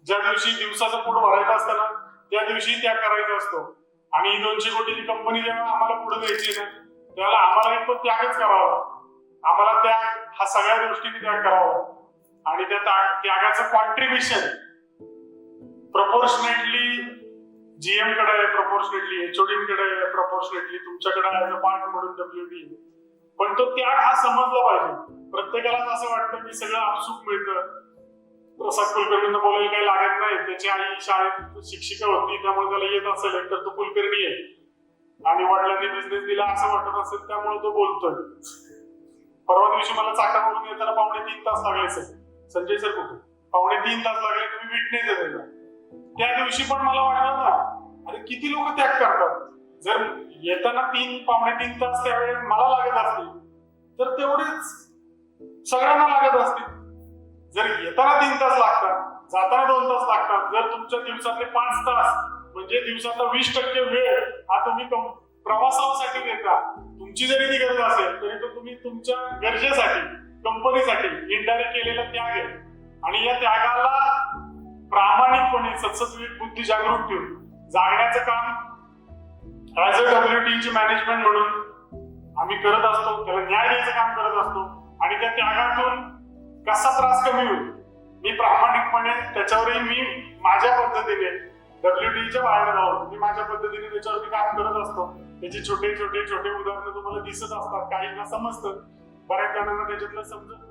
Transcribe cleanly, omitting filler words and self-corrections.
ज्या दिवशी दिवसाचं पोट भरायचं असतं ना त्या दिवशी त्याग करायचा असतो. आणि ही 200 कोटीची कंपनी जेव्हा आम्हाला पुढे द्यायची ना त्यावेळेला आम्हाला तो त्यागच करावा. आम्हाला त्याग हा सगळ्या गोष्टींनी त्याग करावा आणि त्या त्यागाचं कॉन्ट्रीब्युशन प्रपोर्शनेटली जीएम कडे आहे, प्रपोर्शनेटली एचओडी कडे आहे, प्रपोर्शनेटली तुमच्याकडे ऍज अ पार्ट म्हणून डब्ल्यूडी. पण तो त्याग हा समजला पाहिजे. प्रत्येकालाच असं वाटतं की सगळं आपसूक मिळतं, प्रसाद कुलकर्णींना बोलायला काही लागत नाही, त्याची आई शाळेत शिक्षिका होती त्यामुळे त्याला येत असेल तर तो कुलकर्णी आहे आणि वडिलांनी बिझनेस दिला असं वाटत असेल त्यामुळे तो बोलतोय. परवा दिवशी मला चाकणवरून येताना 2.5 तास लागले सर. संजय सर कुठे 2.5 तास लागले, तुम्ही विटनेस आहे त्याचा. त्या दिवशी पण मला वाटलं ना अरे किती लोक त्याग करतात. जर येताना 3-3.5 तास त्यावेळेस मला लागत असतील तर तेवढेच सगळ्यांना लागत असतील. जर येताना 3 तास लागतात, जाताना 2 तास लागतात, जर तुमच्या दिवसातले 5 तास म्हणजे दिवसातला 20% वेळ हा तुम्ही प्रवासासाठी देता, तुमची जरी ती गरज असेल तरी तो तुम्ही तुमच्या गरजेसाठी कंपनीसाठी इनडायरेक्ट केलेला त्याग आहे. आणि या त्यागाला प्रामाणिकपणे सत्सविवेक बुद्धी जागृत ठेवून जागण्याचं काम ऍज अ डब्ल्यूटीची मॅनेजमेंट म्हणून आम्ही करत असतो. त्याला न्याय द्यायचं काम करत असतो आणि त्या त्यागातून कसा त्रास कमी होईल मी प्रामाणिकपणे त्याच्यावरही मी माझ्या पद्धतीने डब्ल्यूटीच्या बाहेर जाऊन मी माझ्या पद्धतीने त्याच्यावरती काम करत असतो. त्याचे छोटे छोटे छोटे उदाहरण तुम्हाला दिसत असतात, काहींना समजतं, बऱ्याच जणांना त्याच्यातलं समजत